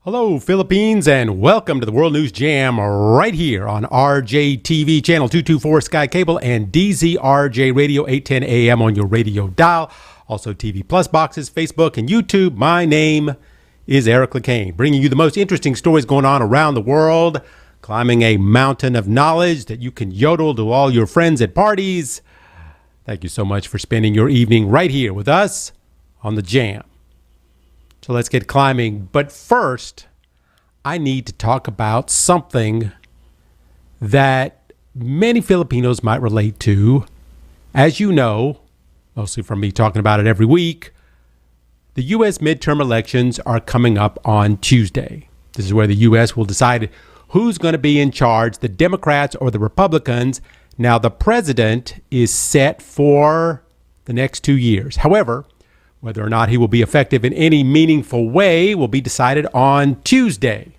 Hello, Philippines, and welcome to the World News Jam right here on RJTV Channel 224 Sky Cable and DZRJ Radio 810 AM on your radio dial. Also TV Plus boxes, Facebook, and YouTube. My name is Eric Lecain, bringing you the most interesting stories going on around the world, climbing a mountain of knowledge that you can yodel to all your friends at parties. Thank you so much for spending your evening right here with us on the Jam. So let's get climbing. But first, I need to talk about something that many Filipinos might relate to. As you know, mostly from me talking about it every week, the U.S. midterm elections are coming up on Tuesday. This is where the U.S. will decide who's going to be in charge, the Democrats or the Republicans. Now, the president is set for the next 2 years. However, whether or not he will be effective in any meaningful way will be decided on Tuesday.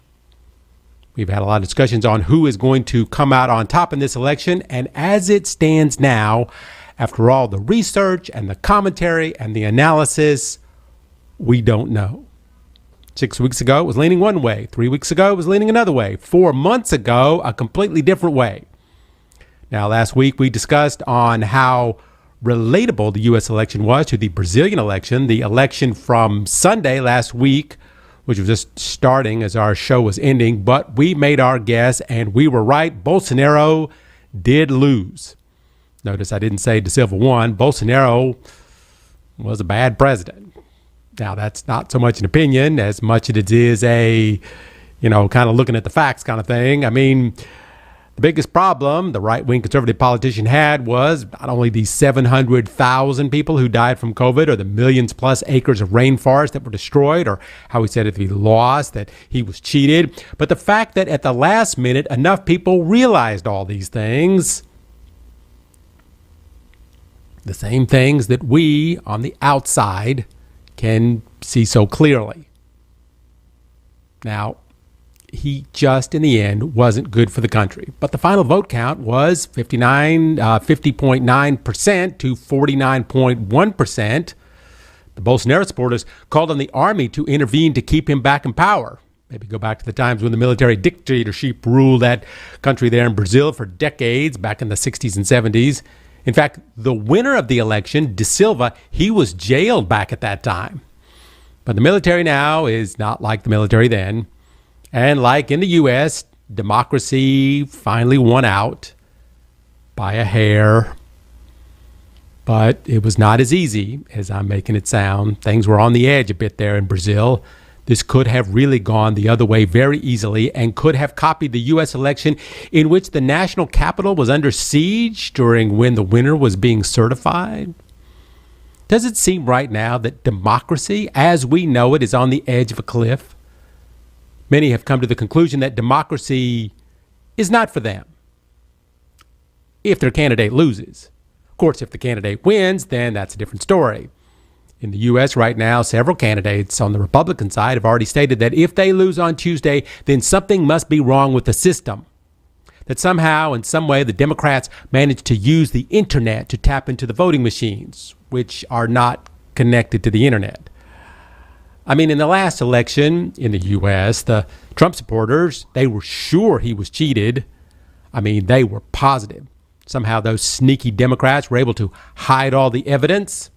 We've had a lot of discussions on who is going to come out on top in this election. And as it stands now, after all the research and the commentary and the analysis, we don't know. 6 weeks ago, it was leaning one way. 3 weeks ago, it was leaning another way. 4 months ago, a completely different way. Now, last week, we discussed on how relatable the U.S. election was to the Brazilian election, the election from Sunday last week, which was just starting as our show was ending. But we made our guess, and we were right. Bolsonaro did lose. Notice I didn't say Da Silva won. Bolsonaro was a bad president. Now, that's not so much an opinion as much as it is a, kind of looking at the facts kind of thing. I mean, the biggest problem the right-wing conservative politician had was not only the 700,000 people who died from COVID or the millions-plus acres of rainforest that were destroyed or how he said it to be lost, that he was cheated, but the fact that at the last minute enough people realized all these things, the same things that we on the outside can see so clearly. Now, he just, in the end, wasn't good for the country. But the final vote count was 50.9% to 49.1%. The Bolsonaro supporters called on the army to intervene to keep him back in power. Maybe go back to the times when the military dictatorship ruled that country there in Brazil for decades, back in the 60s and 70s. In fact, the winner of the election, Da Silva, he was jailed back at that time. But the military now is not like the military then. And like in the U.S., democracy finally won out by a hair. But it was not as easy as I'm making it sound. Things were on the edge a bit there in Brazil. This could have really gone the other way very easily and could have copied the U.S. election in which the national capital was under siege during when the winner was being certified. Does it seem right now that democracy, as we know it, is on the edge of a cliff? Many have come to the conclusion that democracy is not for them if their candidate loses. Of course, if the candidate wins, then that's a different story. In the U.S. right now, several candidates on the Republican side have already stated that if they lose on Tuesday, then something must be wrong with the system. That somehow, in some way, the Democrats managed to use the internet to tap into the voting machines, which are not connected to the internet. I mean, in the last election in the U.S., the Trump supporters, they were sure he was cheated. I mean, they were positive. Somehow those sneaky Democrats were able to hide all the evidence.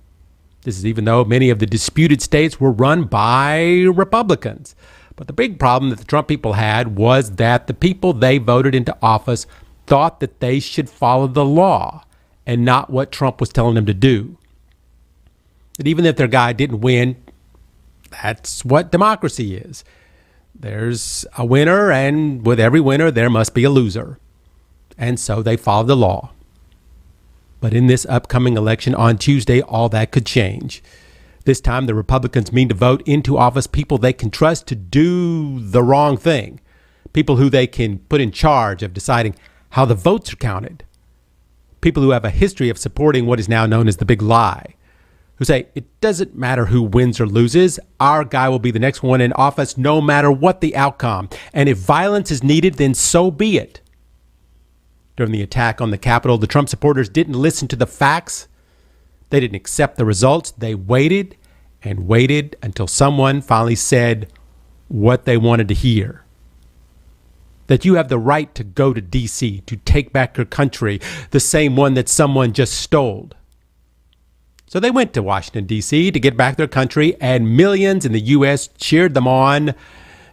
This is even though many of the disputed states were run by Republicans. But the big problem that the Trump people had was that the people they voted into office thought that they should follow the law and not what Trump was telling them to do. That even if their guy didn't win, that's what democracy is. There's a winner, and with every winner, there must be a loser. And so they followed the law. But in this upcoming election on Tuesday, all that could change. This time, the Republicans mean to vote into office people they can trust to do the wrong thing. People who they can put in charge of deciding how the votes are counted. People who have a history of supporting what is now known as the big lie. Who say, it doesn't matter who wins or loses, our guy will be the next one in office no matter what the outcome. And if violence is needed, then so be it. During the attack on the Capitol, the Trump supporters didn't listen to the facts. They didn't accept the results. They waited and waited until someone finally said, what they wanted to hear. That you have the right to go to D.C., to take back your country, the same one that someone just stole. So they went to Washington, D.C. to get back their country, and millions in the U.S. cheered them on.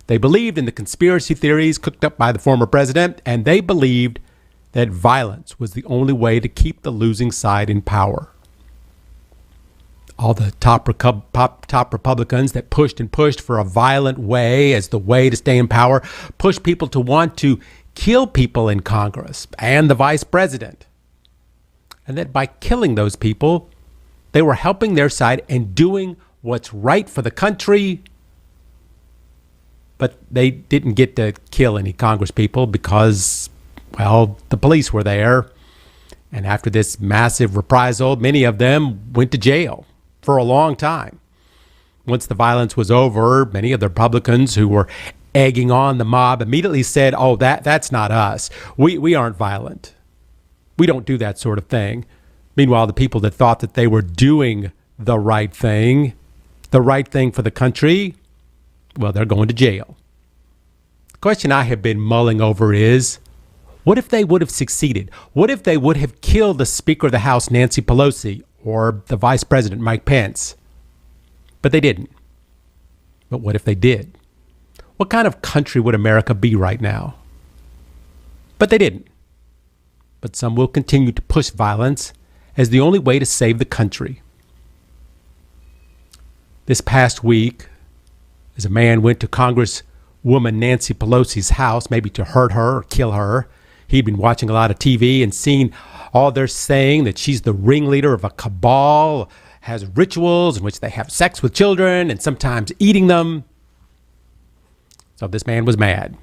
They believed in the conspiracy theories cooked up by the former president, and they believed that violence was the only way to keep the losing side in power. All the top Republicans that pushed and pushed for a violent way as the way to stay in power pushed people to want to kill people in Congress and the vice president. And that by killing those people, they were helping their side and doing what's right for the country. But they didn't get to kill any Congress people because, well, the police were there. And after this massive reprisal, many of them went to jail for a long time. Once the violence was over, many of the Republicans who were egging on the mob immediately said, oh, that's not us. We aren't violent. We don't do that sort of thing. Meanwhile, the people that thought that they were doing the right thing for the country, well, they're going to jail. The question I have been mulling over is, what if they would have succeeded? What if they would have killed the Speaker of the House, Nancy Pelosi, or the Vice President, Mike Pence? But they didn't. But what if they did? What kind of country would America be right now? But they didn't. But some will continue to push violence as the only way to save the country. This past week, as a man went to Congresswoman Nancy Pelosi's house, maybe to hurt her or kill her, he'd been watching a lot of TV and seen all they're saying that she's the ringleader of a cabal, has rituals in which they have sex with children and sometimes eating them. So this man was mad.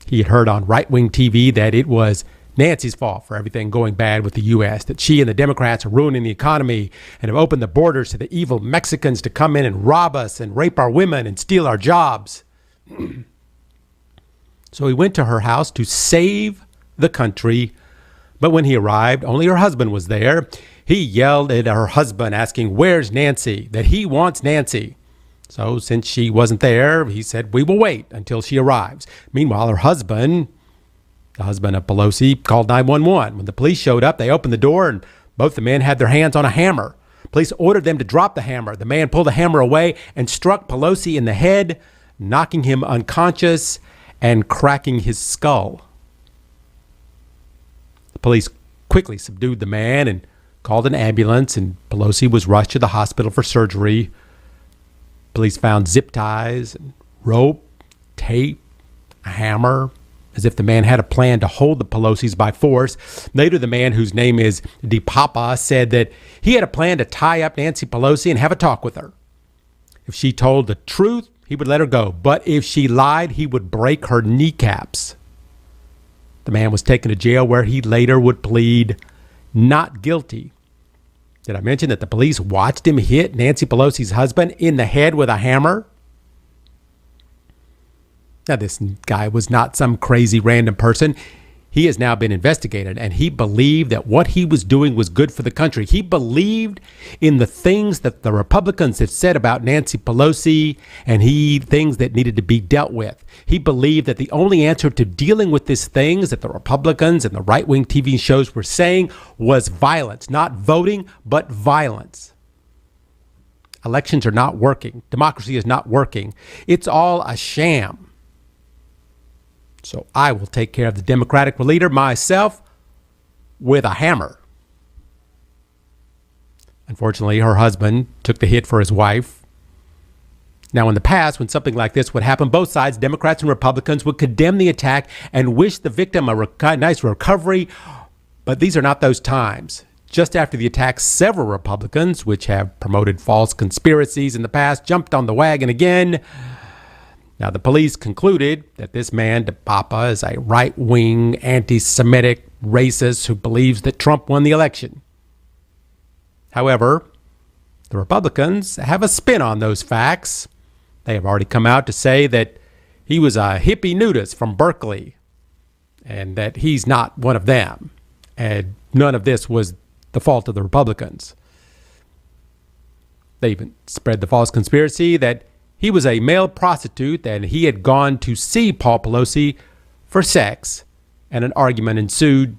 He had heard on right-wing TV that it was Nancy's fault for everything going bad with the U.S., that she and the Democrats are ruining the economy and have opened the borders to the evil Mexicans to come in and rob us and rape our women and steal our jobs. So he went to her house to save the country. But when he arrived, only her husband was there. He yelled at her husband asking, "Where's Nancy?" that he wants Nancy. So since she wasn't there, he said, "We will wait until she arrives." Meanwhile, her husband, the husband of Pelosi, called 911. When the police showed up, they opened the door and both the men had their hands on a hammer. Police ordered them to drop the hammer. The man pulled the hammer away and struck Pelosi in the head, knocking him unconscious and cracking his skull. The police quickly subdued the man and called an ambulance, and Pelosi was rushed to the hospital for surgery. Police found zip ties, and rope, tape, a hammer, as if the man had a plan to hold the Pelosis by force. Later, the man, whose name is DePapa, said that he had a plan to tie up Nancy Pelosi and have a talk with her. If she told the truth, he would let her go. But if she lied, he would break her kneecaps. The man was taken to jail where he later would plead not guilty. Did I mention that the police watched him hit Nancy Pelosi's husband in the head with a hammer? Now, this guy was not some crazy random person. He has now been investigated, and he believed that what he was doing was good for the country. He believed in the things that the Republicans had said about Nancy Pelosi and things that needed to be dealt with. He believed that the only answer to dealing with these things that the Republicans and the right-wing TV shows were saying was violence, not voting, but violence. Elections are not working. Democracy is not working. It's all a sham. So I will take care of the Democratic leader myself with a hammer. Unfortunately, her husband took the hit for his wife. Now, in the past, when something like this would happen, both sides, Democrats and Republicans, would condemn the attack and wish the victim a nice recovery. But these are not those times. Just after the attack, several Republicans, which have promoted false conspiracies in the past, jumped on the wagon again. Now, the police concluded that this man, DePapa, is a right-wing, anti-Semitic racist who believes that Trump won the election. However, the Republicans have a spin on those facts. They have already come out to say that he was a hippie nudist from Berkeley and that he's not one of them. And none of this was the fault of the Republicans. They even spread the false conspiracy that He was a male prostitute, and he had gone to see Paul Pelosi for sex, and an argument ensued.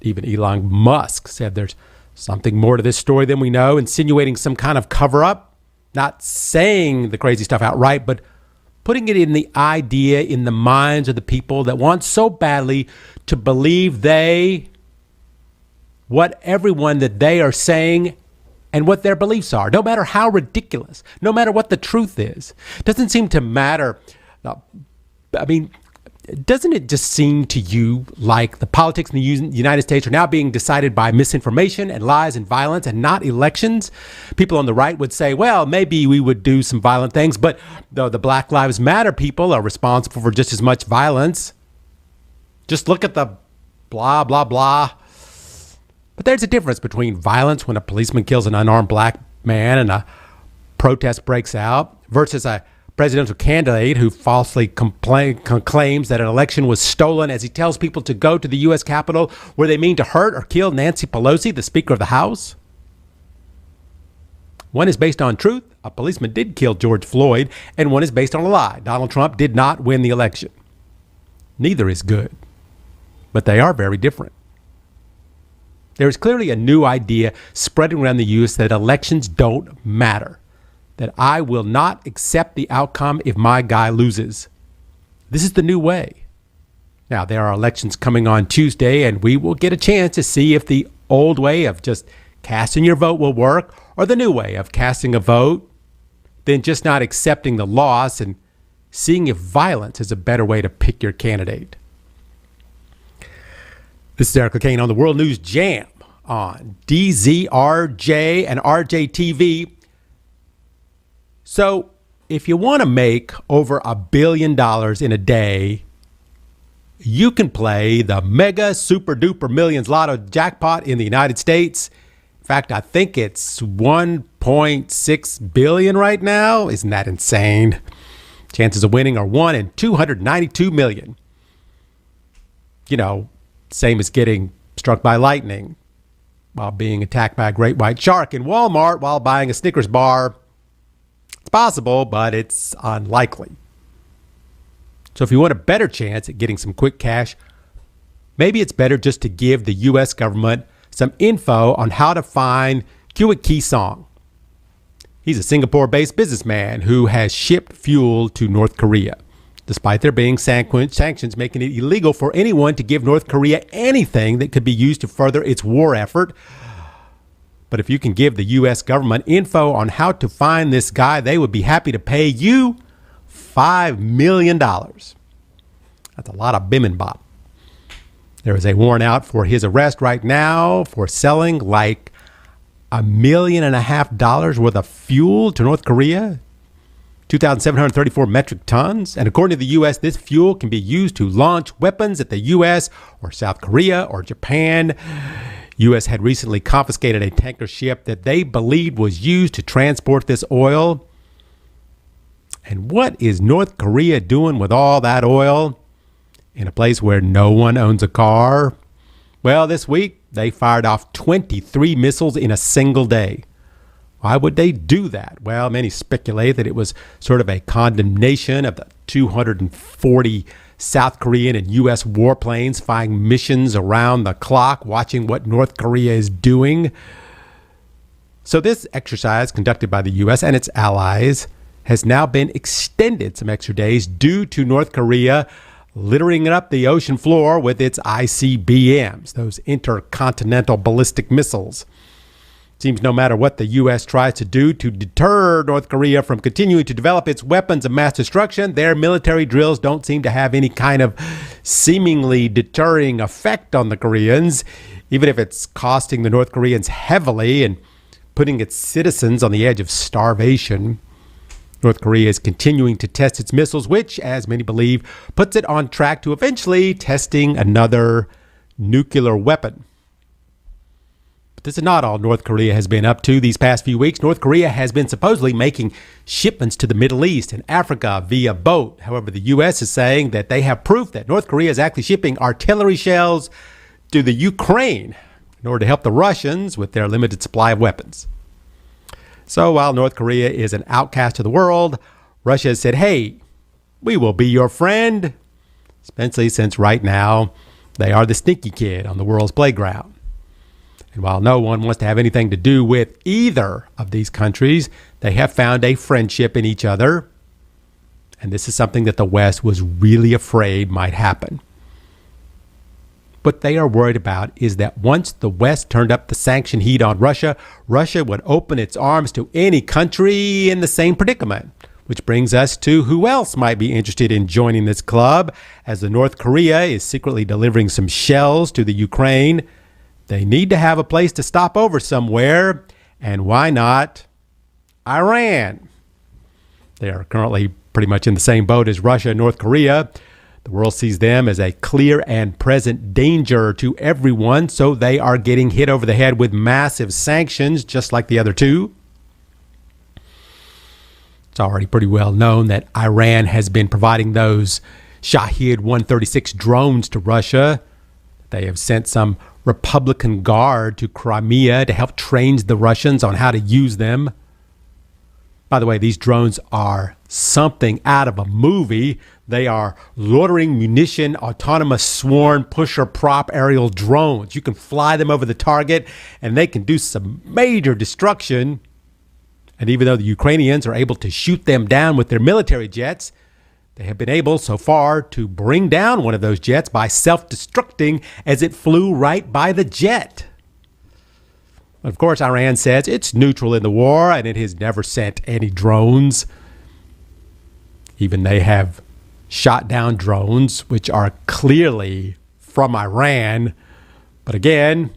Even Elon Musk said there's something more to this story than we know, insinuating some kind of cover-up, not saying the crazy stuff outright, but putting it in the idea in the minds of the people that want so badly to believe what everyone that they are saying and what their beliefs are, no matter how ridiculous, no matter what the truth is. It doesn't seem to matter. Doesn't it just seem to you like the politics in the United States are now being decided by misinformation and lies and violence and not elections? People on the right would say, well, maybe we would do some violent things, but the Black Lives Matter people are responsible for just as much violence. Just look at the blah, blah, blah. But there's a difference between violence when a policeman kills an unarmed black man and a protest breaks out versus a presidential candidate who falsely claims that an election was stolen as he tells people to go to the U.S. Capitol where they mean to hurt or kill Nancy Pelosi, the Speaker of the House. One is based on truth. A policeman did kill George Floyd, and one is based on a lie. Donald Trump did not win the election. Neither is good, but they are very different. There is clearly a new idea spreading around the U.S. that elections don't matter, that I will not accept the outcome if my guy loses. This is the new way. Now, there are elections coming on Tuesday, and we will get a chance to see if the old way of just casting your vote will work or the new way of casting a vote, then just not accepting the loss and seeing if violence is a better way to pick your candidate. This is Eric Lecain on the World News Jam on DZRJ and RJTV. So if you want to make over $1 billion in a day, you can play the mega super duper millions lotto jackpot in the United States. In fact, I think it's 1.6 billion right now. Isn't that insane? Chances of winning are 1 in 292 million. You know, same as getting struck by lightning while being attacked by a great white shark in Walmart while buying a Snickers bar. It's possible, but it's unlikely. So if you want a better chance at getting some quick cash, maybe it's better just to give the U.S. government some info on how to find Kiewit Key Song. He's a Singapore-based businessman who has shipped fuel to North Korea, despite there being sanctions making it illegal for anyone to give North Korea anything that could be used to further its war effort. But if you can give the U.S. government info on how to find this guy, they would be happy to pay you $5 million. That's a lot of bibimbap. There is a warrant out for his arrest right now for selling like $1.5 million worth of fuel to North Korea. 2,734 metric tons. And according to the U.S., this fuel can be used to launch weapons at the U.S. or South Korea or Japan. U.S. had recently confiscated a tanker ship that they believed was used to transport this oil. And what is North Korea doing with all that oil in a place where no one owns a car? Well, this week, they fired off 23 missiles in a single day. Why would they do that? Well, many speculate that it was sort of a condemnation of the 240 South Korean and U.S. warplanes flying missions around the clock, watching what North Korea is doing. So this exercise conducted by the U.S. and its allies has now been extended some extra days due to North Korea littering up the ocean floor with its ICBMs, those intercontinental ballistic missiles. Seems no matter what the U.S. tries to do to deter North Korea from continuing to develop its weapons of mass destruction, their military drills don't seem to have any kind of seemingly deterring effect on the Koreans, even if it's costing the North Koreans heavily and putting its citizens on the edge of starvation. North Korea is continuing to test its missiles, which, as many believe, puts it on track to eventually testing another nuclear weapon. This is not all North Korea has been up to these past few weeks. North Korea has been supposedly making shipments to the Middle East and Africa via boat. However, the U.S. is saying that they have proof that North Korea is actually shipping artillery shells to the Ukraine in order to help the Russians with their limited supply of weapons. So while North Korea is an outcast of the world, Russia has said, hey, we will be your friend, especially since right now they are the sneaky kid on the world's playground. And while no one wants to have anything to do with either of these countries, they have found a friendship in each other. And this is something that the West was really afraid might happen. What they are worried about is that once the West turned up the sanction heat on Russia, Russia would open its arms to any country in the same predicament. Which brings us to who else might be interested in joining this club, as the North Korea is secretly delivering some shells to the Ukraine. They need to have a place to stop over somewhere, and why not Iran? They are currently pretty much in the same boat as Russia and North Korea. The world sees them as a clear and present danger to everyone, so they are getting hit over the head with massive sanctions, just like the other two. It's already pretty well known that Iran has been providing those Shahed 136 drones to Russia. They have sent some Republican Guard to Crimea to help train the Russians on how to use them. By the way, these drones are something out of a movie. They are loitering munition, autonomous sworn pusher prop aerial drones. You can fly them over the target and they can do some major destruction. And even though the Ukrainians are able to shoot them down with their military jets, they have been able so far to bring down one of those jets by self-destructing as it flew right by the jet. Of course, Iran says it's neutral in the war and it has never sent any drones. Even they have shot down drones, which are clearly from Iran. But again,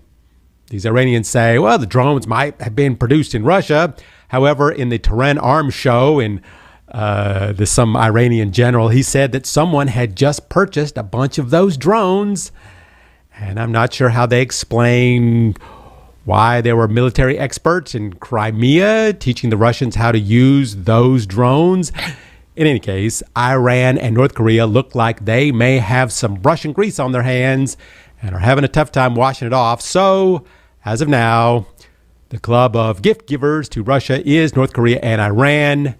these Iranians say, well, the drones might have been produced in Russia. However, in the Tehran Arms Show, some Iranian general, he said that someone had just purchased a bunch of those drones. And I'm not sure how they explain why there were military experts in Crimea teaching the Russians how to use those drones. In any case, Iran and North Korea look like they may have some Russian grease on their hands and are having a tough time washing it off. So, as of now, the club of gift givers to Russia is North Korea and Iran.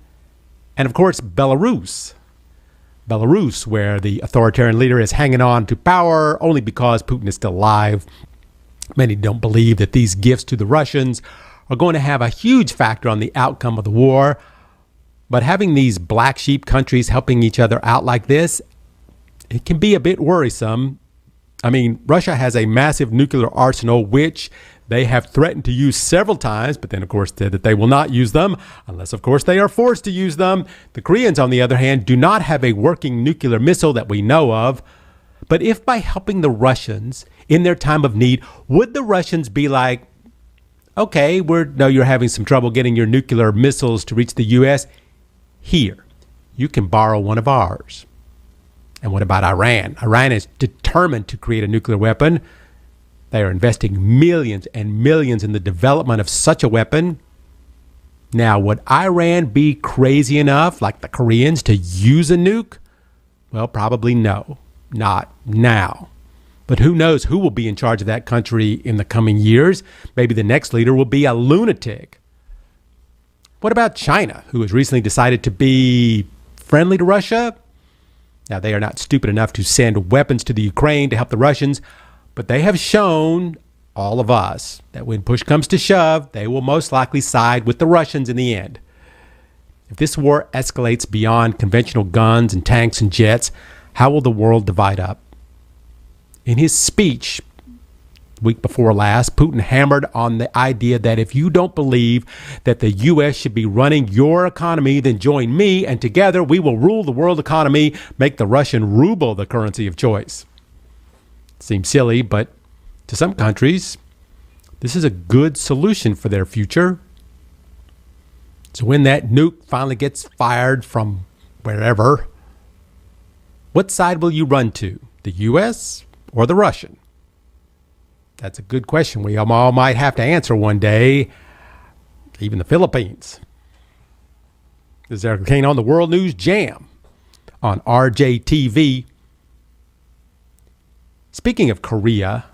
And of course, Belarus. Belarus, where the authoritarian leader is hanging on to power only because Putin is still alive. Many don't believe that these gifts to the Russians are going to have a huge factor on the outcome of the war. But having these black sheep countries helping each other out like this, it can be a bit worrisome. I mean, Russia has a massive nuclear arsenal, which they have threatened to use several times, but then, of course, said that they will not use them unless, of course, they are forced to use them. The Koreans, on the other hand, do not have a working nuclear missile that we know of. But if by helping the Russians in their time of need, would the Russians be like, okay, you're having some trouble getting your nuclear missiles to reach the U.S.? Here, you can borrow one of ours. And what about Iran? Iran is determined to create a nuclear weapon. They are investing millions and millions in the development of such a weapon. Now, would Iran be crazy enough, like the Koreans, to use a nuke? Well, probably no. Not now. But who knows who will be in charge of that country in the coming years? Maybe the next leader will be a lunatic. What about China, who has recently decided to be friendly to Russia? Now, they are not stupid enough to send weapons to the Ukraine to help the Russians, but they have shown all of us that when push comes to shove, they will most likely side with the Russians in the end. If this war escalates beyond conventional guns and tanks and jets, how will the world divide up? In his speech week before last, Putin hammered on the idea that if you don't believe that the U.S. should be running your economy, then join me, and together we will rule the world economy, make the Russian ruble the currency of choice. Seems silly, but to some countries, this is a good solution for their future. So when that nuke finally gets fired from wherever, what side will you run to, the U.S. or the Russian? That's a good question we all might have to answer one day, even the Philippines. This is Eric Lecain on the World News Jam on RJTV. Speaking of Korea,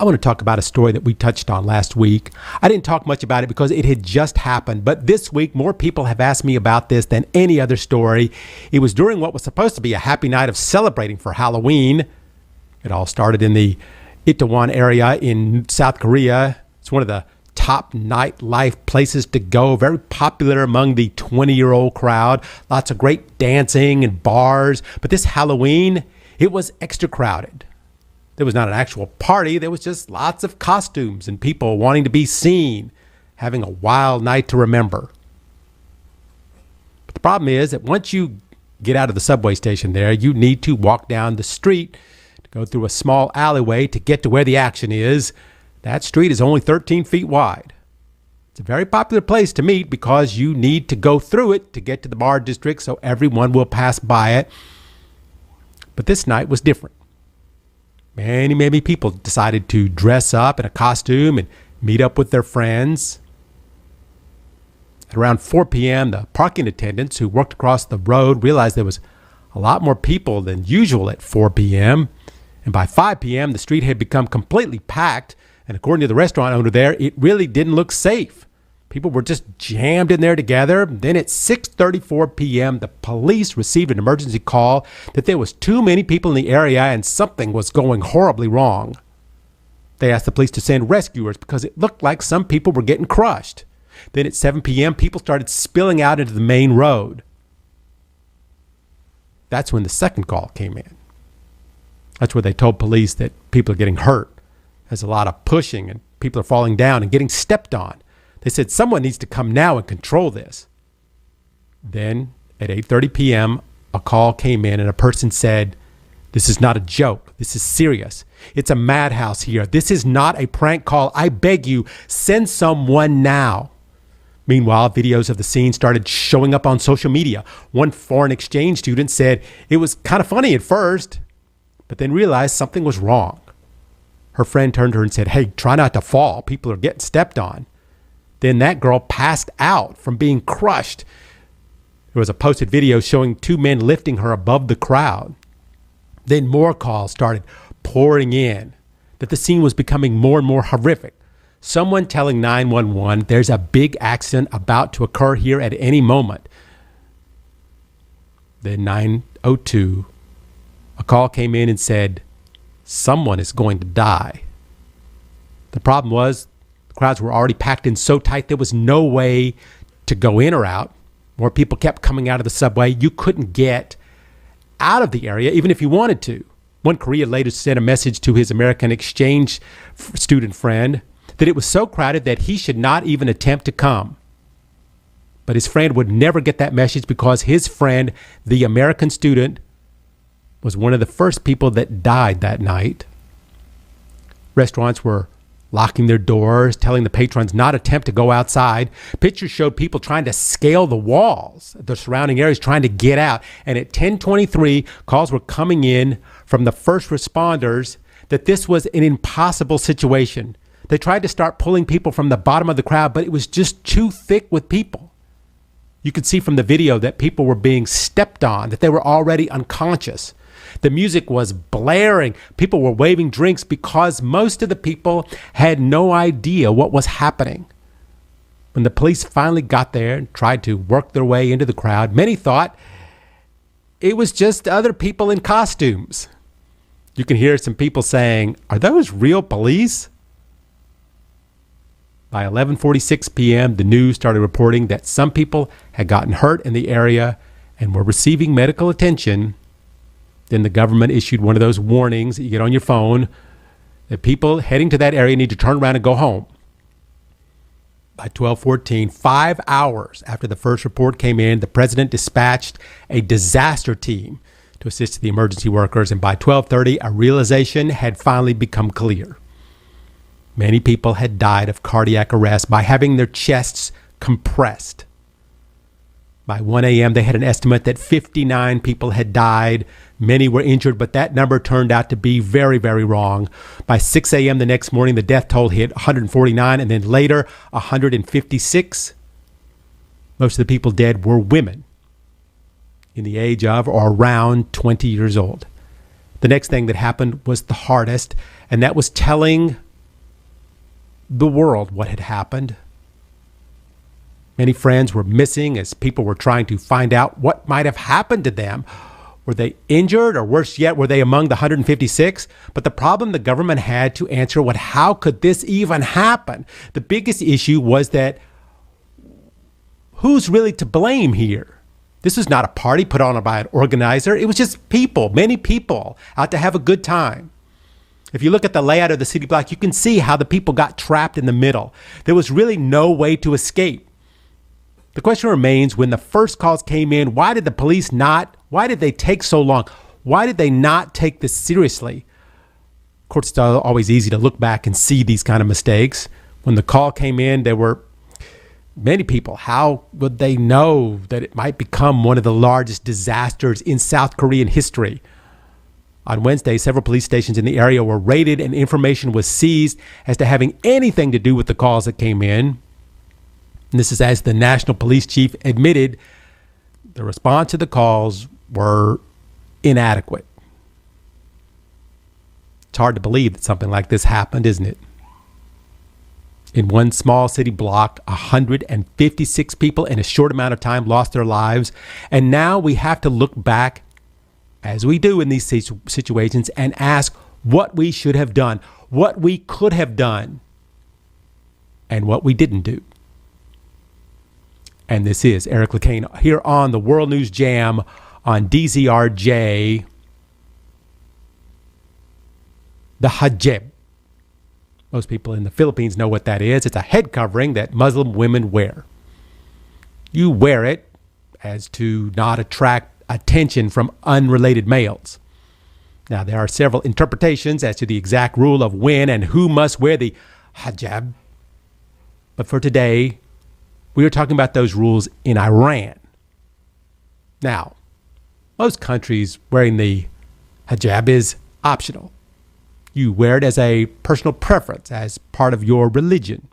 I want to talk about a story that we touched on last week. I didn't talk much about it because it had just happened, but this week more people have asked me about this than any other story. It was during what was supposed to be a happy night of celebrating for Halloween. It all started in the Itaewon area in South Korea. It's one of the top nightlife places to go, very popular among the 20-year-old crowd. Lots of great dancing and bars, but this Halloween, it was extra crowded. There was not an actual party. There was just lots of costumes and people wanting to be seen, having a wild night to remember. But the problem is that once you get out of the subway station there, you need to walk down the street to go through a small alleyway to get to where the action is. That street is only 13 feet wide. It's a very popular place to meet because you need to go through it to get to the bar district so everyone will pass by it. But this night was different. Many people decided to dress up in a costume and meet up with their friends. At around 4 p.m., the parking attendants who worked across the road realized there was a lot more people than usual at 4 p.m. And by 5 p.m., the street had become completely packed. And according to the restaurant owner there, it really didn't look safe. People were just jammed in there together. Then at 6:34 p.m., the police received an emergency call that there was too many people in the area and something was going horribly wrong. They asked the police to send rescuers because it looked like some people were getting crushed. Then at 7 p.m., people started spilling out into the main road. That's when the second call came in. That's where they told police that people are getting hurt. There's a lot of pushing and people are falling down and getting stepped on. They said someone needs to come now and control this. Then at 8:30 p.m., a call came in and a person said, "This is not a joke. This is serious. It's a madhouse here. This is not a prank call. I beg you, send someone now." Meanwhile, videos of the scene started showing up on social media. One foreign exchange student said it was kind of funny at first, but then realized something was wrong. Her friend turned to her and said, "Hey, try not to fall. People are getting stepped on." Then that girl passed out from being crushed. There was a posted video showing two men lifting her above the crowd. Then more calls started pouring in that the scene was becoming more and more horrific. Someone telling 911 there's a big accident about to occur here at any moment. Then 902, a call came in and said, someone is going to die. The problem was the crowds were already packed in so tight there was no way to go in or out. More people kept coming out of the subway. You couldn't get out of the area even if you wanted to. One Korean later sent a message to his American exchange student friend that it was so crowded that he should not even attempt to come. But his friend would never get that message because his friend, the American student, was one of the first people that died that night. Restaurants were locking their doors, telling the patrons not to attempt to go outside. Pictures showed people trying to scale the walls of the surrounding areas, trying to get out. And at 10:23, calls were coming in from the first responders that this was an impossible situation. They tried to start pulling people from the bottom of the crowd, but it was just too thick with people. You could see from the video that people were being stepped on, that they were already unconscious. The music was blaring. People were waving drinks because most of the people had no idea what was happening. When the police finally got there and tried to work their way into the crowd, many thought it was just other people in costumes. You can hear some people saying, "Are those real police?" By 11:46 p.m., the news started reporting that some people had gotten hurt in the area and were receiving medical attention. Then the government issued one of those warnings that you get on your phone that people heading to that area need to turn around and go home. By 12:14, 5 hours after the first report came in, the president dispatched a disaster team to assist the emergency workers. And by 12:30, a realization had finally become clear. Many people had died of cardiac arrest by having their chests compressed. By 1 a.m., they had an estimate that 59 people had died. Many were injured, but that number turned out to be very, very wrong. By 6 a.m. the next morning, the death toll hit 149, and then later 156. Most of the people dead were women in the age of or around 20 years old. The next thing that happened was the hardest, and that was telling the world what had happened. Many friends were missing as people were trying to find out what might have happened to them. Were they injured, or worse yet, were they among the 156? But the problem the government had to answer was, how could this even happen? The biggest issue was that who's really to blame here? This was not a party put on by an organizer. It was just people, many people out to have a good time. If you look at the layout of the city block, you can see how the people got trapped in the middle. There was really no way to escape. The question remains, when the first calls came in, why did they take so long? Why did they not take this seriously? Of course, it's always easy to look back and see these kind of mistakes. When the call came in, there were many people. How would they know that it might become one of the largest disasters in South Korean history? On Wednesday, several police stations in the area were raided and information was seized as to having anything to do with the calls that came in. And this is as the national police chief admitted the response to the calls were inadequate. It's hard to believe that something like this happened, isn't it? In one small city block, 156 people in a short amount of time lost their lives. And now we have to look back, as we do in these situations, and ask what we should have done, what we could have done, and what we didn't do. And this is Eric Lecain here on the World News Jam on DZRJ. The hijab. Most people in the Philippines know what that is. It's a head covering that Muslim women wear. You wear it as to not attract attention from unrelated males. Now, there are several interpretations as to the exact rule of when and who must wear the hijab. But for today, we are talking about those rules in Iran. Now, most countries wearing the hijab is optional. You wear it as a personal preference, as part of your religion.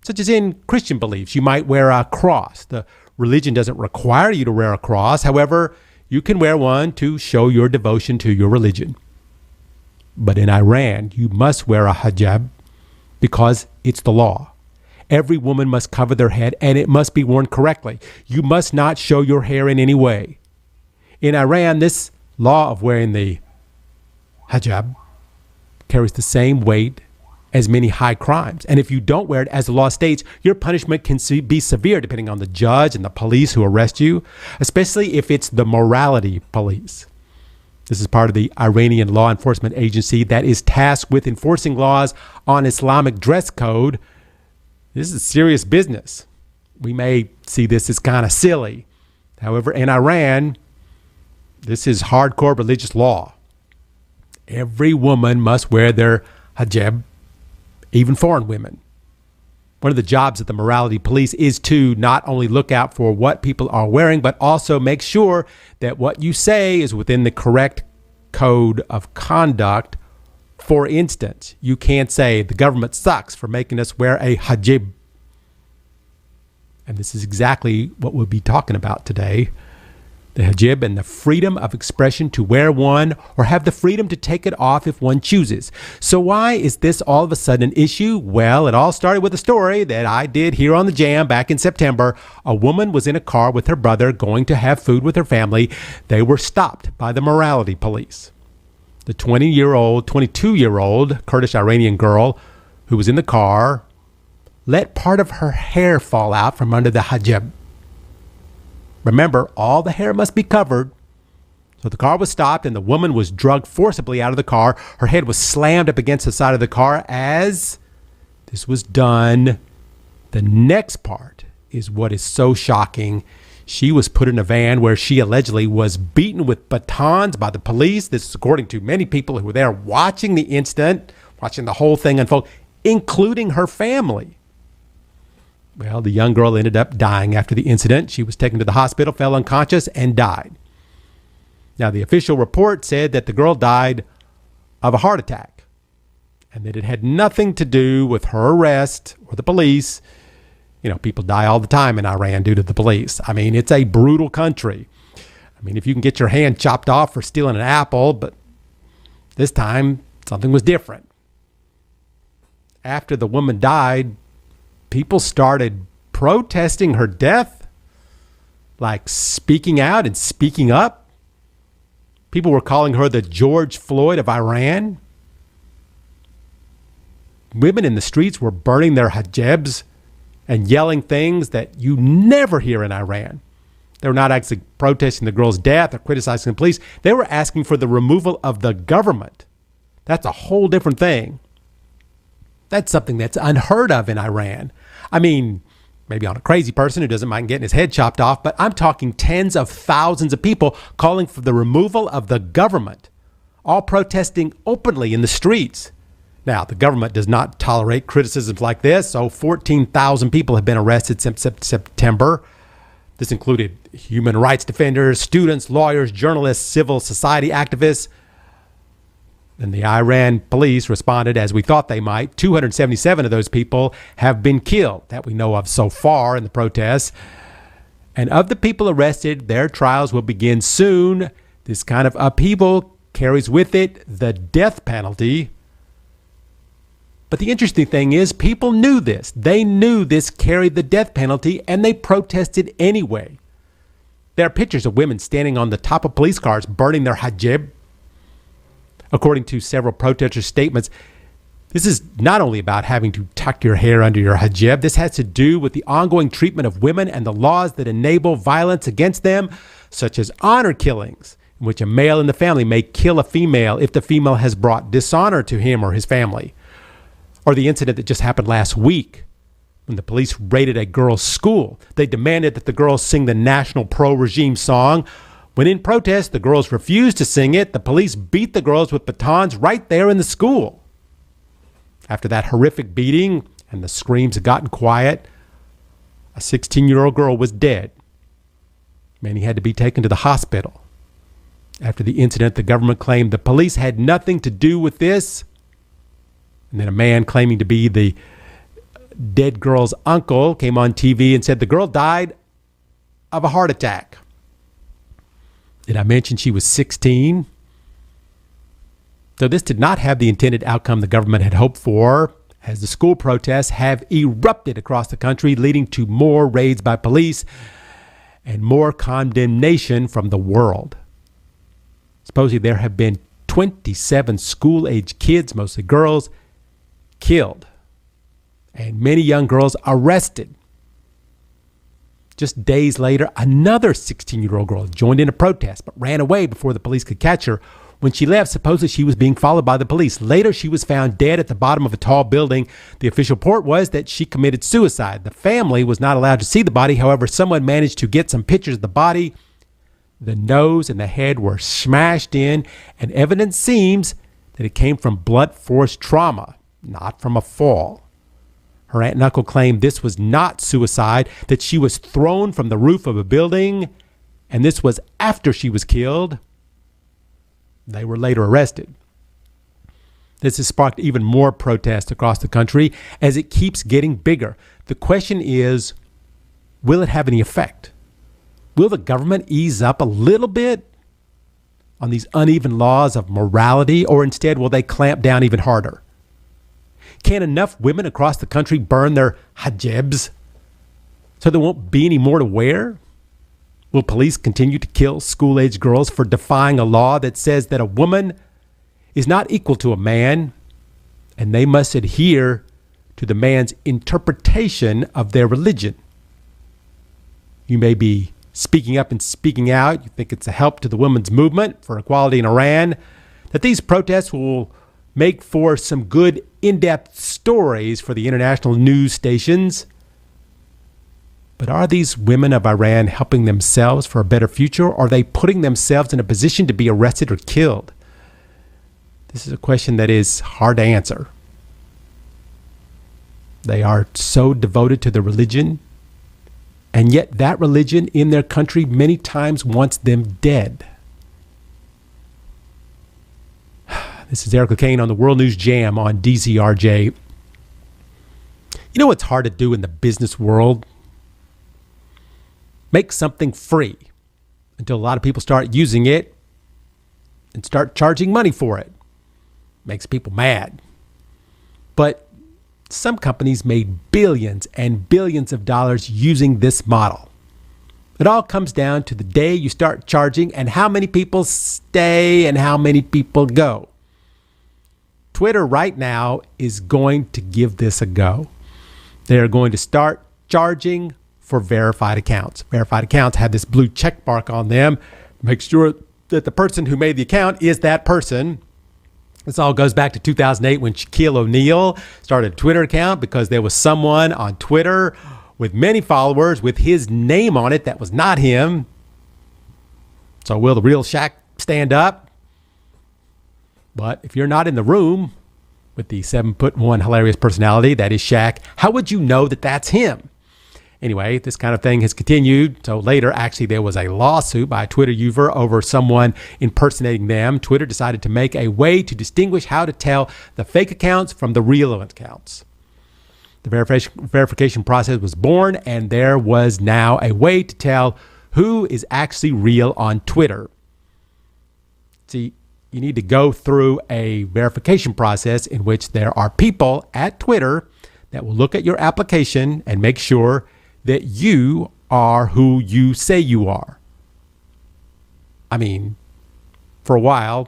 Such as in Christian beliefs, you might wear a cross. The religion doesn't require you to wear a cross. However, you can wear one to show your devotion to your religion. But in Iran, you must wear a hijab because it's the law. Every woman must cover their head, and it must be worn correctly. You must not show your hair in any way. In Iran, this law of wearing the hijab carries the same weight as many high crimes. And if you don't wear it, as the law states, your punishment can be severe depending on the judge and the police who arrest you, especially if it's the morality police. This is part of the Iranian law enforcement agency that is tasked with enforcing laws on Islamic dress code. This is serious business. We may see this as kind of silly. However, in Iran, this is hardcore religious law. Every woman must wear their hijab, even foreign women. One of the jobs of the morality police is to not only look out for what people are wearing, but also make sure that what you say is within the correct code of conduct. For instance, you can't say the government sucks for making us wear a hijab. And this is exactly what we'll be talking about today. The hijab and the freedom of expression to wear one or have the freedom to take it off if one chooses. So why is this all of a sudden an issue? Well, it all started with a story that I did here on the Jam back in September. A woman was in a car with her brother going to have food with her family. They were stopped by the morality police. The 22-year-old Kurdish Iranian girl who was in the car let part of her hair fall out from under the hijab. Remember, all the hair must be covered. So the car was stopped and the woman was dragged forcibly out of the car. Her head was slammed up against the side of the car. As this was done, the next part is what is so shocking. She was put in a van where she allegedly was beaten with batons by the police. This is according to many people who were there watching the incident, watching the whole thing unfold, including her family. Well, the young girl ended up dying after the incident. She was taken to the hospital, fell unconscious, and died. Now, the official report said that the girl died of a heart attack and that it had nothing to do with her arrest or the police. You know, people die all the time in Iran due to the police. I mean, it's a brutal country. I mean, if you can get your hand chopped off for stealing an apple, but this time something was different. after the woman died, people started protesting her death, like speaking out and speaking up. People were calling her the George Floyd of Iran. Women in the streets were burning their hijabs and yelling things that you never hear in Iran. They were not actually protesting the girl's death or criticizing the police. They were asking for the removal of the government. That's a whole different thing. That's something that's unheard of in Iran. I mean, maybe on a crazy person who doesn't mind getting his head chopped off, but I'm talking tens of thousands of people calling for the removal of the government, all protesting openly in the streets. Now, the government does not tolerate criticisms like this, so 14,000 people have been arrested since September. This included human rights defenders, students, lawyers, journalists, civil society activists. And the Iran police responded as we thought they might. 277 of those people have been killed that we know of so far in the protests. And of the people arrested, their trials will begin soon. This kind of upheaval carries with it the death penalty. But the interesting thing is people knew this. They knew this carried the death penalty, and they protested anyway. There are pictures of women standing on the top of police cars burning their hijab. According to several protesters' statements, this is not only about having to tuck your hair under your hijab. This has to do with the ongoing treatment of women and the laws that enable violence against them, such as honor killings, in which a male in the family may kill a female if the female has brought dishonor to him or his family. Or the incident that just happened last week when the police raided a girls' school. They demanded that the girls sing the national pro-regime song. When in protest, the girls refused to sing it. The police beat the girls with batons right there in the school. After that horrific beating and the screams had gotten quiet, a 16-year-old girl was dead. Many had to be taken to the hospital. After the incident, the government claimed the police had nothing to do with this. And then a man claiming to be the dead girl's uncle came on TV and said the girl died of a heart attack. Did I mention she was 16? So this did not have the intended outcome the government had hoped for, as the school protests have erupted across the country, leading to more raids by police and more condemnation from the world. Supposedly there have been 27 school-age kids, mostly girls, killed, and many young girls arrested. Just days later, another 16-year-old girl joined in a protest but ran away before the police could catch her. When she left, supposedly she was being followed by the police. Later, she was found dead at the bottom of a tall building. The official report was that she committed suicide. The family was not allowed to see the body. However, someone managed to get some pictures of the body. The nose and the head were smashed in, and evidence seems that it came from blunt force trauma, not from a fall. Her aunt and uncle claimed this was not suicide, that she was thrown from the roof of a building, and this was after she was killed. They were later arrested. This has sparked even more protests across the country as it keeps getting bigger. The question is, will it have any effect? Will the government ease up a little bit on these uneven laws of morality, or instead will they clamp down even harder? Can enough women across the country burn their hijabs so there won't be any more to wear? Will police continue to kill school-age girls for defying a law that says that a woman is not equal to a man and they must adhere to the man's interpretation of their religion? You may be speaking up and speaking out. You think it's a help to the women's movement for equality in Iran, that these protests will make for some good in-depth stories for the international news stations. But are these women of Iran helping themselves for a better future, or are they putting themselves in a position to be arrested or killed? This is a question that is hard to answer. They are so devoted to the religion, and yet that religion in their country many times wants them dead. This is Eric Lecain on the World News Jam on DZRJ. You know what's hard to do in the business world? Make something free until a lot of people start using it and start charging money for it. Makes people mad. But Some companies made billions and billions of dollars using this model. It all comes down to the day you start charging and how many people stay and how many people go. Twitter right now is going to give this a go. They're going to start charging for verified accounts. Verified accounts have this blue check mark on them. Make sure that the person who made the account is that person. This all goes back to 2008 when Shaquille O'Neal started a Twitter account because there was someone on Twitter with many followers with his name on it that was not him. So will the real Shaq stand up? But if you're not in the room with the 7'1" hilarious personality that is Shaq, how would you know that that's him? Anyway, this kind of thing has continued. So later, actually, there was a lawsuit by a Twitter user over someone impersonating them. Twitter decided to make a way to distinguish how to tell the fake accounts from the real accounts. The verification process was born, and there was now a way to tell who is actually real on Twitter. See, you need to go through a verification process in which there are people at Twitter that will look at your application and make sure that you are who you say you are. I mean, for a while,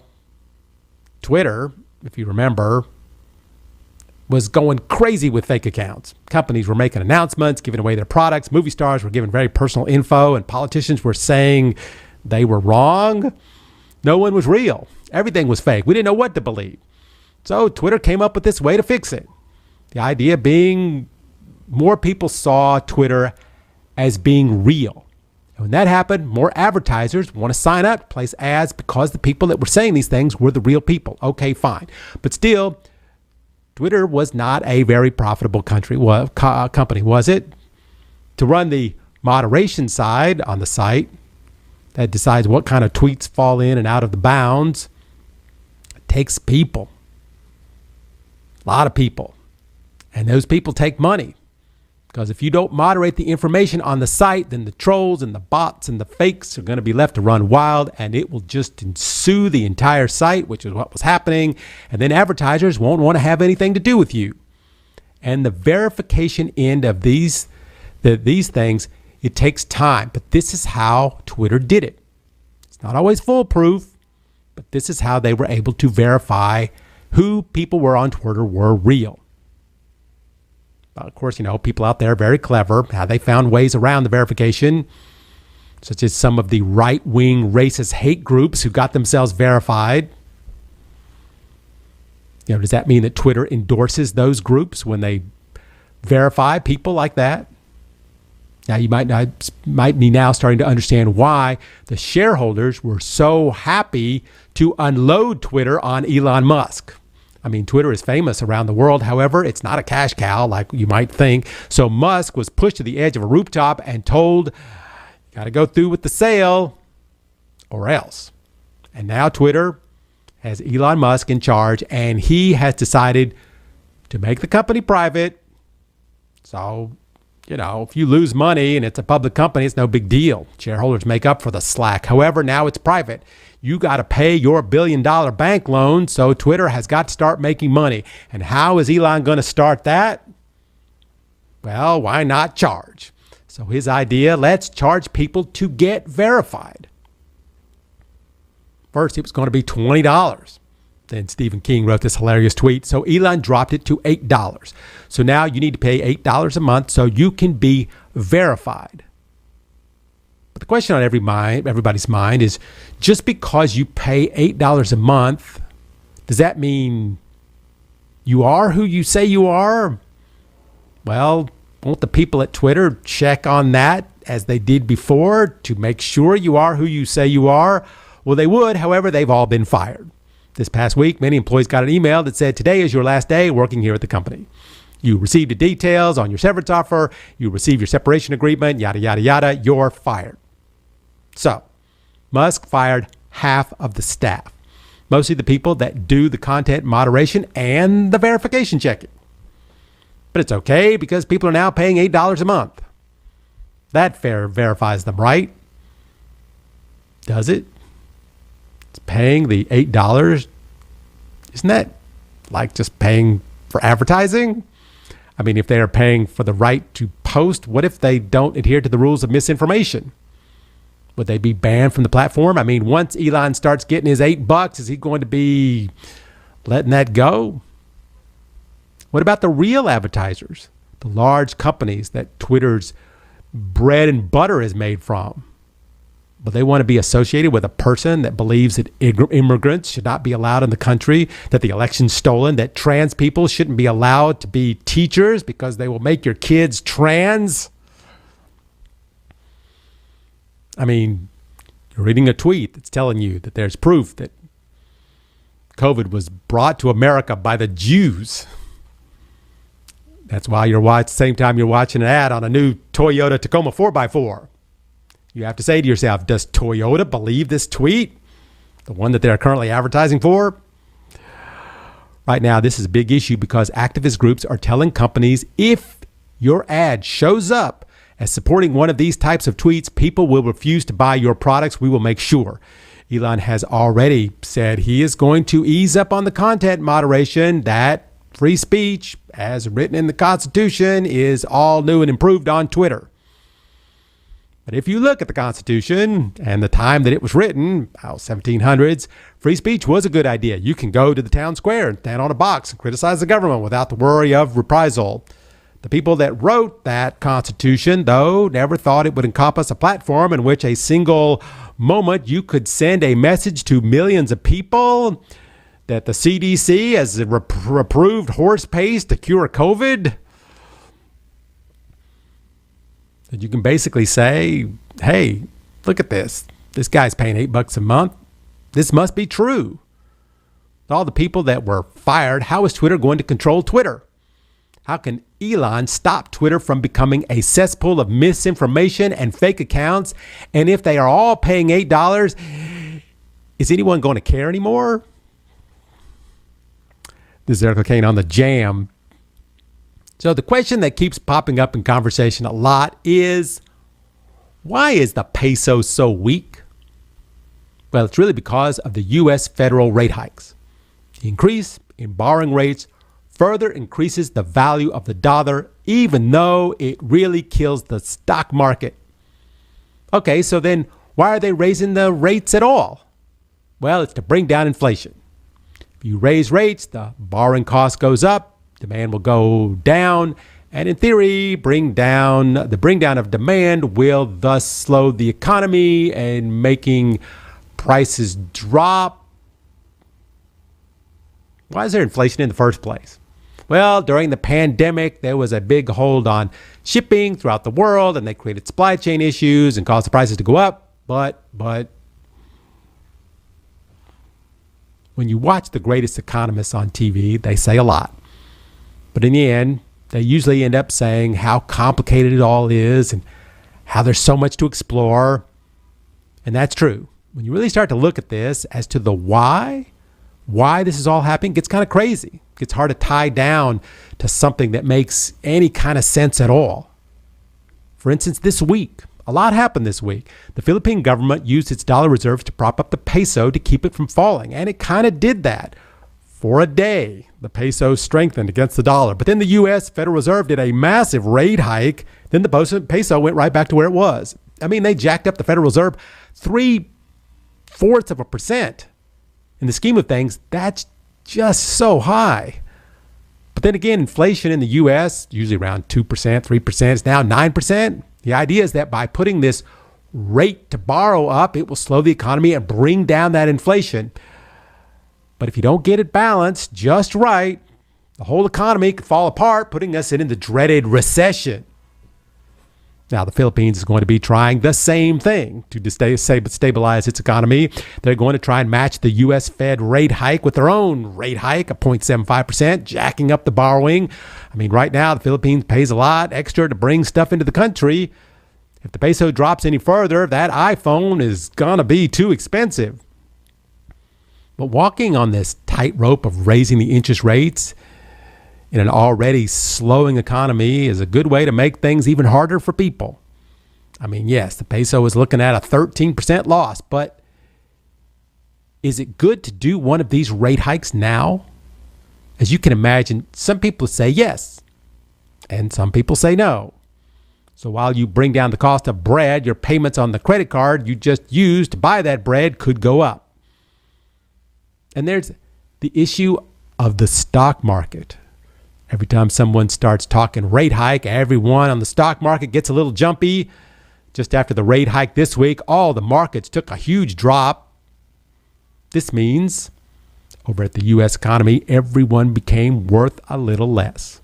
Twitter, if you remember, was going crazy with fake accounts. Companies were making announcements, giving away their products. Movie stars were giving very personal info, and politicians were saying they were wrong. No one was real. Everything was fake. We didn't know what to believe. So Twitter came up with this way to fix it. The idea being more people saw Twitter as being real. And when that happened, more advertisers want to sign up, place ads because the people that were saying these things were the real people. Okay, fine. But still, Twitter was not a very profitable company, was it? To run the moderation side on the site that decides what kind of tweets fall in and out of the bounds, it takes people. A lot of people. And those people take money. Because if you don't moderate the information on the site, then the trolls and the bots and the fakes are going to be left to run wild, and it will just ensue the entire site, which is what was happening. And then advertisers won't want to have anything to do with you. And the verification end of these things, it takes time. But this is how Twitter did it. It's not always foolproof, but this is how they were able to verify who people were on Twitter were real. Of course, people out there are very clever, how they found ways around the verification, such as some of the right-wing racist hate groups who got themselves verified. Does that mean that Twitter endorses those groups when they verify people like that? Now, you might be now starting to understand why the shareholders were so happy to unload Twitter on Elon Musk. I mean, Twitter is famous around the world. However, it's not a cash cow like you might think. So Musk was pushed to the edge of a rooftop and told, got to go through with the sale or else. And now Twitter has Elon Musk in charge, and he has decided to make the company private. So, if you lose money and it's a public company, it's no big deal. Shareholders make up for the slack. However, now it's private. You got to pay your $1 billion bank loan, so Twitter has got to start making money. And how is Elon going to start that? Well, why not charge? So his idea, let's charge people to get verified. First, it was going to be $20. Then Stephen King wrote this hilarious tweet. So Elon dropped it to $8. So now you need to pay $8 a month so you can be verified. But the question on everybody's mind is, just because you pay $8 a month, does that mean you are who you say you are? Well, won't the people at Twitter check on that as they did before to make sure you are who you say you are? Well, they would. However, they've all been fired. This past week, many employees got an email that said, today is your last day working here at the company. You received the details on your severance offer. You received your separation agreement, yada, yada, yada. You're fired. So, Musk fired half of the staff, mostly the people that do the content moderation and the verification checking. But it's okay because people are now paying $8 a month. That verifies them, right? Does it? It's paying the $8. Isn't that like just paying for advertising? I mean, if they are paying for the right to post, what if they don't adhere to the rules of misinformation? Would they be banned from the platform? I mean, once Elon starts getting his $8, is he going to be letting that go? What about the real advertisers, the large companies that Twitter's bread and butter is made from? But they want to be associated with a person that believes that immigrants should not be allowed in the country, that the election's stolen, that trans people shouldn't be allowed to be teachers because they will make your kids trans. I mean, you're reading a tweet that's telling you that there's proof that COVID was brought to America by the Jews. That's why you're watching, same time you're watching an ad on a new Toyota Tacoma 4x4. You have to say to yourself, does Toyota believe this tweet? The one that they're currently advertising for? Right now, this is a big issue because activist groups are telling companies if your ad shows up as supporting one of these types of tweets, people will refuse to buy your products. We will make sure. Elon has already said he is going to ease up on the content moderation, that free speech, as written in the Constitution, is all new and improved on Twitter. But if you look at the Constitution and the time that it was written, 1700s, free speech was a good idea. You can go to the town square and stand on a box and criticize the government without the worry of reprisal. The people that wrote that Constitution, though, never thought it would encompass a platform in which a single moment you could send a message to millions of people that the CDC has approved horse paste to cure COVID. That you can basically say, hey, look at this. This guy's paying $8 a month. This must be true. All the people that were fired, how is Twitter going to control Twitter? How can Elon stop Twitter from becoming a cesspool of misinformation and fake accounts? And if they are all paying $8, is anyone going to care anymore? This is Lecain on the Jam. So the question that keeps popping up in conversation a lot is, why is the peso so weak? Well, it's really because of the U.S. federal rate hikes. The increase in borrowing rates further increases the value of the dollar, even though it really kills the stock market. Okay, so then why are they raising the rates at all? Well, it's to bring down inflation. If you raise rates, the borrowing cost goes up, demand will go down, and in theory, the bring down of demand will thus slow the economy and making prices drop. Why is there inflation in the first place? Well, during the pandemic, there was a big hold on shipping throughout the world, and they created supply chain issues and caused the prices to go up. But when you watch the greatest economists on TV, they say a lot. But in the end, they usually end up saying how complicated it all is and how there's so much to explore. And that's true. When you really start to look at this as to the why this is all happening, it gets kind of crazy. It gets hard to tie down to something that makes any kind of sense at all. For instance, this week, a lot happened this week. The Philippine government used its dollar reserves to prop up the peso to keep it from falling. And it kind of did that. For a day, the peso strengthened against the dollar. But then the U.S. Federal Reserve did a massive rate hike. Then the peso went right back to where it was. I mean, they jacked up the Federal Reserve 0.75%. In the scheme of things, that's just so high. But then again, inflation in the U.S., usually around 2%, 3%, is now 9%. The idea is that by putting this rate to borrow up, it will slow the economy and bring down that inflation. But if you don't get it balanced just right, the whole economy could fall apart, putting us in the dreaded recession. Now, the Philippines is going to be trying the same thing to stabilize its economy. They're going to try and match the U.S. Fed rate hike with their own rate hike of 0.75%, jacking up the borrowing. I mean, right now, the Philippines pays a lot extra to bring stuff into the country. If the peso drops any further, that iPhone is going to be too expensive. But walking on this tightrope of raising the interest rates in an already slowing economy is a good way to make things even harder for people. I mean, yes, the peso is looking at a 13% loss, but is it good to do one of these rate hikes now? As you can imagine, some people say yes. And some people say no. So while you bring down the cost of bread, your payments on the credit card you just used to buy that bread could go up. And there's the issue of the stock market. Every time someone starts talking rate hike, everyone on the stock market gets a little jumpy. Just after the rate hike this week, all the markets took a huge drop. This means, over at the U.S. economy, everyone became worth a little less.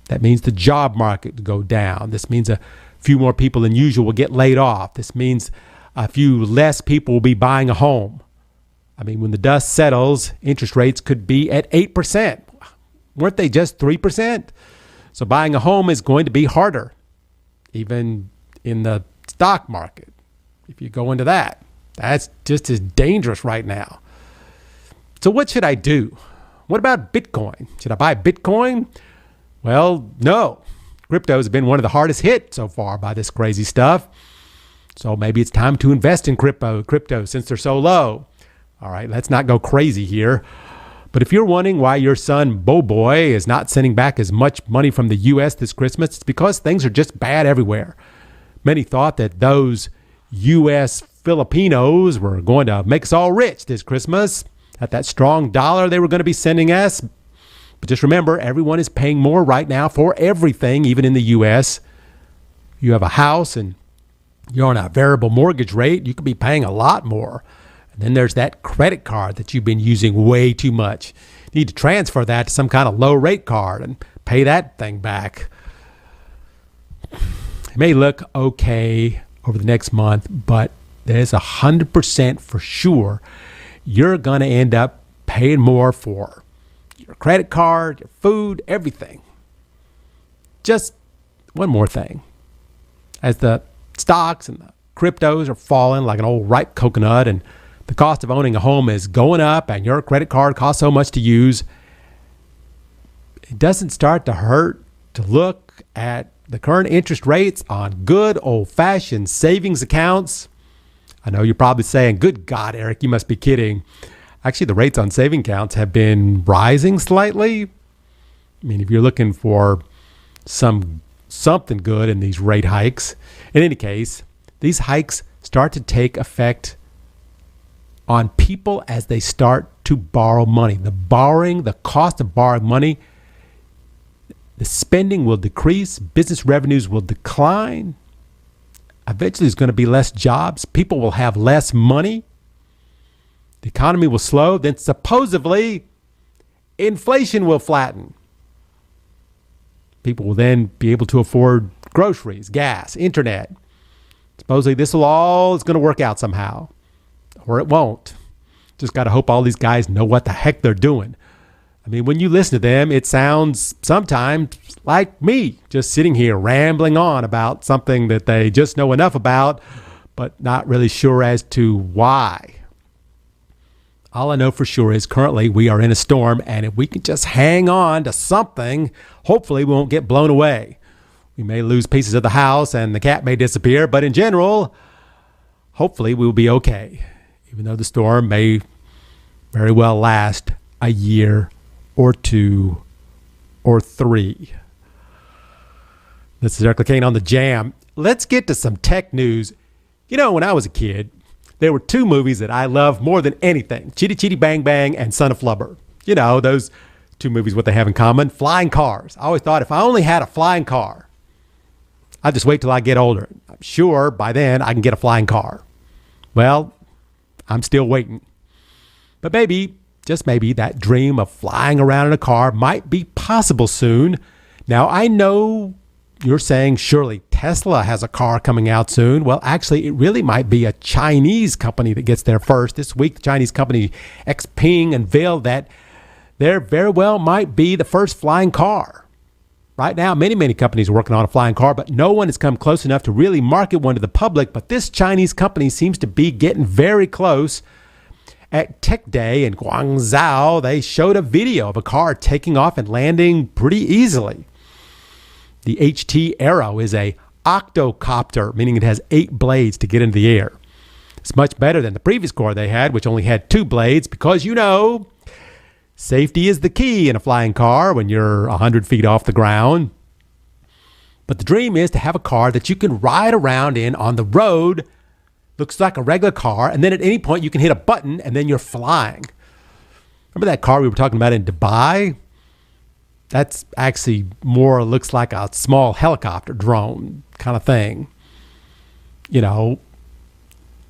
That means the job market will go down. This means a few more people than usual will get laid off. This means a few less people will be buying a home. I mean, when the dust settles, interest rates could be at 8%. Weren't they just 3%? So buying a home is going to be harder, even in the stock market. If you go into that, that's just as dangerous right now. So what should I do? What about Bitcoin? Should I buy Bitcoin? Well, no. Crypto has been one of the hardest hit so far by this crazy stuff. So maybe it's time to invest in crypto since they're so low. All right, let's not go crazy here. But if you're wondering why your son, Bo Boy, is not sending back as much money from the U.S. this Christmas, it's because things are just bad everywhere. Many thought that those U.S. Filipinos were going to make us all rich this Christmas. At that strong dollar they were going to be sending us. But just remember, everyone is paying more right now for everything, even in the U.S. You have a house and you're on a variable mortgage rate, you could be paying a lot more. And then there's that credit card that you've been using way too much. You need to transfer that to some kind of low rate card and pay that thing back. It may look okay over the next month, but there's 100% for sure you're going to end up paying more for your credit card, your food, everything. Just one more thing. As the stocks and the cryptos are falling like an old ripe coconut and the cost of owning a home is going up and your credit card costs so much to use, it doesn't start to hurt to look at the current interest rates on good old-fashioned savings accounts. I know you're probably saying, good God, Eric, you must be kidding. Actually, the rates on saving accounts have been rising slightly. I mean, if you're looking for something good in these rate hikes, in any case, these hikes start to take effect on people as they start to borrow money. The cost of borrowing money, the spending will decrease, business revenues will decline. Eventually, there's going to be less jobs. People will have less money. The economy will slow. Then supposedly, inflation will flatten. People will then be able to afford groceries, gas, internet. Supposedly, this all is going to work out somehow. Or it won't. Just got to hope all these guys know what the heck they're doing. I mean, when you listen to them, it sounds sometimes like me, just sitting here rambling on about something that they just know enough about, but not really sure as to why. All I know for sure is currently we are in a storm, and if we can just hang on to something, hopefully we won't get blown away. We may lose pieces of the house and the cat may disappear, but in general, hopefully we'll be okay, even though the storm may very well last a year or 2 or 3. This is Eric Lecain on The Jam. Let's get to some tech news. You know, when I was a kid, there were 2 movies that I loved more than anything. Chitty Chitty Bang Bang and Son of Flubber. You know, those 2 movies, what they have in common, flying cars. I always thought if I only had a flying car, I'd just wait till I get older. I'm sure by then I can get a flying car. Well, I'm still waiting. But maybe, just maybe, that dream of flying around in a car might be possible soon. Now, I know you're saying surely Tesla has a car coming out soon. Well, actually, it really might be a Chinese company that gets there first. This week, the Chinese company Xpeng unveiled that there very well might be the first flying car. Right now, many companies are working on a flying car, but no one has come close enough to really market one to the public. But this Chinese company seems to be getting very close. At Tech Day in Guangzhou, they showed a video of a car taking off and landing pretty easily. The HT Aero is a octocopter, meaning it has 8 blades to get into the air. It's much better than the previous car they had, which only had 2 blades, because, you know, safety is the key in a flying car when you're 100 feet off the ground. But the dream is to have a car that you can ride around in on the road, looks like a regular car, and then at any point you can hit a button and then you're flying. Remember that car we were talking about in Dubai? That's actually more looks like a small helicopter drone kind of thing. You know,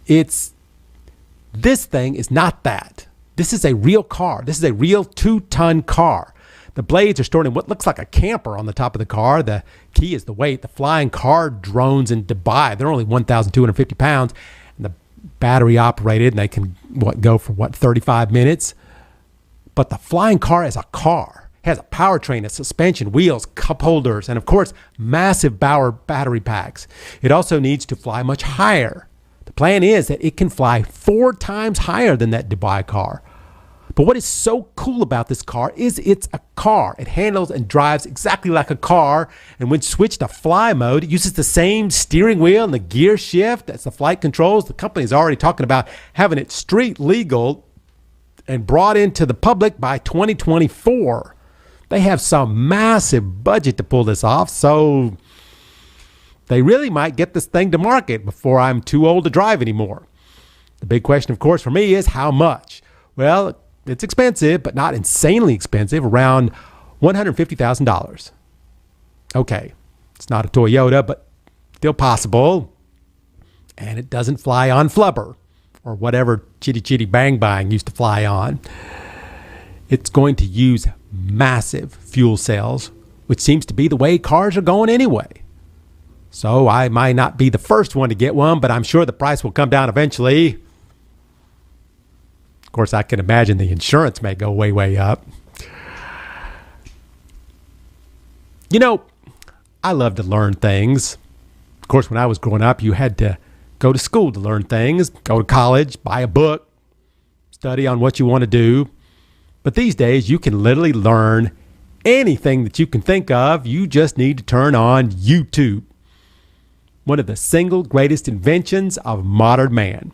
this thing is not that. This is a real car. This is a real 2-ton car. The blades are stored in what looks like a camper on the top of the car. The key is the weight. The flying car drones in Dubai, they're only 1,250 pounds. And the battery operated, and they can go for 35 minutes. But the flying car is a car. It has a powertrain, a suspension, wheels, cup holders, and of course, massive battery packs. It also needs to fly much higher. The plan is that it can fly 4 times higher than that Dubai car. But what is so cool about this car is it's a car. It handles and drives exactly like a car. And when switched to fly mode, it uses the same steering wheel and the gear shift as the flight controls. The company is already talking about having it street legal and brought into the public by 2024. They have some massive budget to pull this off, so they really might get this thing to market before I'm too old to drive anymore. The big question, of course, for me is how much? Well, it's expensive, but not insanely expensive, around $150,000. Okay, it's not a Toyota, but still possible. And it doesn't fly on flubber or whatever chitty chitty bang bang used to fly on. It's going to use massive fuel cells, which seems to be the way cars are going anyway. So I might not be the first one to get one, but I'm sure the price will come down eventually. Of course, I can imagine the insurance may go way, way up. You know, I love to learn things. Of course, when I was growing up, you had to go to school to learn things, go to college, buy a book, study on what you want to do. But these days, you can literally learn anything that you can think of. You just need to turn on YouTube. One of the single greatest inventions of modern man.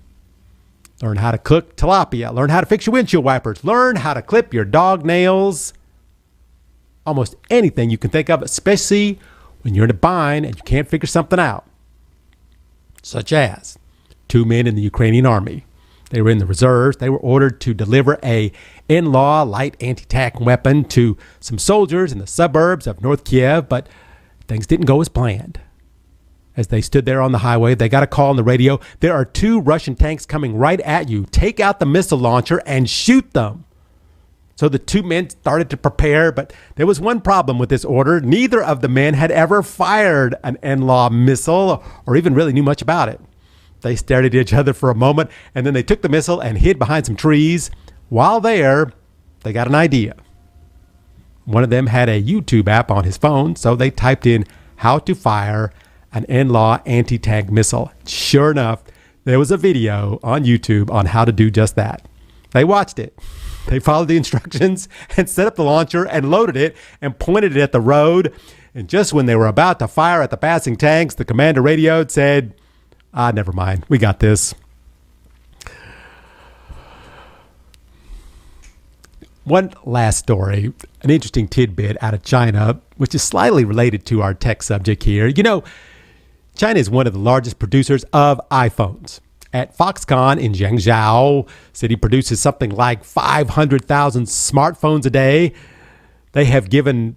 Learn how to cook tilapia. Learn how to fix your windshield wipers. Learn how to clip your dog nails. Almost anything you can think of, especially when you're in a bind and you can't figure something out. Such as 2 men in the Ukrainian army. They were in the reserves. They were ordered to deliver a in-law light anti-tank weapon to some soldiers in the suburbs of North Kiev, but things didn't go as planned. As they stood there on the highway, they got a call on the radio. There are 2 Russian tanks coming right at you. Take out the missile launcher and shoot them. So the 2 men started to prepare, but there was one problem with this order. Neither of the men had ever fired an in-law missile or even really knew much about it. They stared at each other for a moment, and then they took the missile and hid behind some trees. While there, they got an idea. One of them had a YouTube app on his phone, so they typed in how to fire an in-law anti-tank missile. Sure enough, there was a video on YouTube on how to do just that. They watched it. They followed the instructions and set up the launcher and loaded it and pointed it at the road. And just when they were about to fire at the passing tanks, the commander radioed, said, never mind. We got this. One last story, an interesting tidbit out of China, which is slightly related to our tech subject here. You know, China is one of the largest producers of iPhones. At Foxconn in Zhengzhou, city produces something like 500,000 smartphones a day. They have any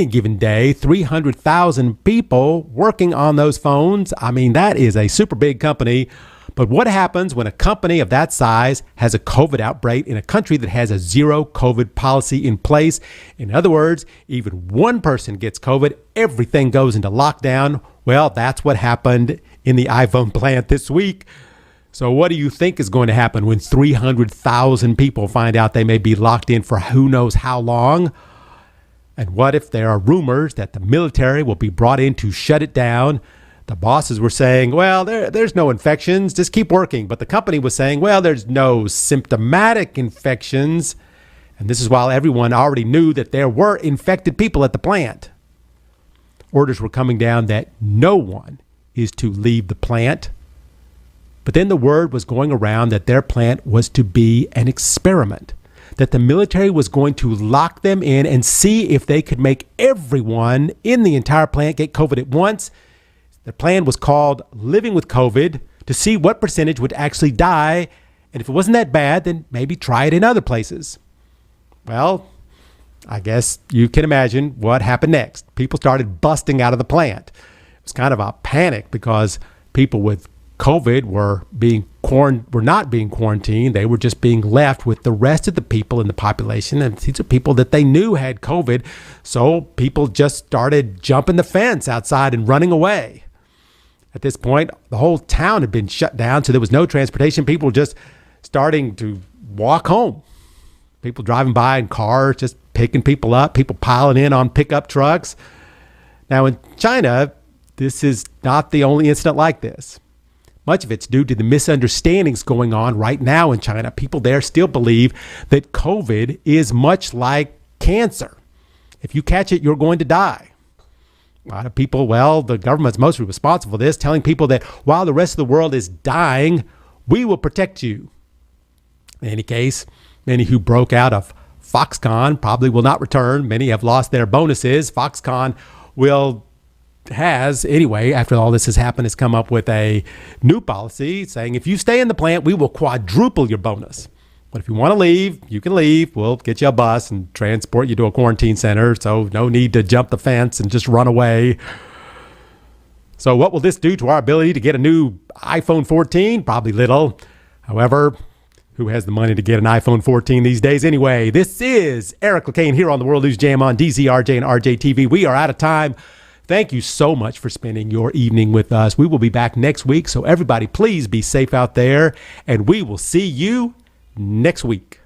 given day 300,000 people working on those phones. I mean, that is a super big company. But what happens when a company of that size has a COVID outbreak in a country that has a zero COVID policy in place? In other words, even one person gets COVID, everything goes into lockdown. Well, that's what happened in the iPhone plant this week. So what do you think is going to happen when 300,000 people find out they may be locked in for who knows how long? And what if there are rumors that the military will be brought in to shut it down? The bosses were saying, well, there's no infections, just keep working. But the company was saying, well, there's no symptomatic infections. And this is while everyone already knew that there were infected people at the plant. Orders were coming down that no one is to leave the plant. But then the word was going around that their plant was to be an experiment. that the military was going to lock them in and see if they could make everyone in the entire plant get COVID at once. The plan was called Living with COVID, to see what percentage would actually die. And if it wasn't that bad, then maybe try it in other places. Well, I guess you can imagine what happened next. People started busting out of the plant. It was kind of a panic because people with COVID were not being quarantined. They were just being left with the rest of the people in the population. And these are people that they knew had COVID. So people just started jumping the fence outside and running away. At this point, the whole town had been shut down, so there was no transportation. People were just starting to walk home. People driving by in cars, just picking people up, people piling in on pickup trucks. Now, in China, this is not the only incident like this. Much of it's due to the misunderstandings going on right now in China. People there still believe that COVID is much like cancer. If you catch it, you're going to die. A lot of people, well, the government's mostly responsible for this, telling people that while the rest of the world is dying, we will protect you. In any case, many who broke out of Foxconn probably will not return. Many have lost their bonuses. Foxconn has, anyway, after all this has happened, has come up with a new policy saying if you stay in the plant, we will quadruple your bonus. But if you want to leave, you can leave. We'll get you a bus and transport you to a quarantine center. So no need to jump the fence and just run away. So what will this do to our ability to get a new iPhone 14? Probably little. However, who has the money to get an iPhone 14 these days anyway? This is Eric Lecain here on the World News Jam on DZRJ and RJTV. We are out of time. Thank you so much for spending your evening with us. We will be back next week. So everybody, please be safe out there. And we will see you next week.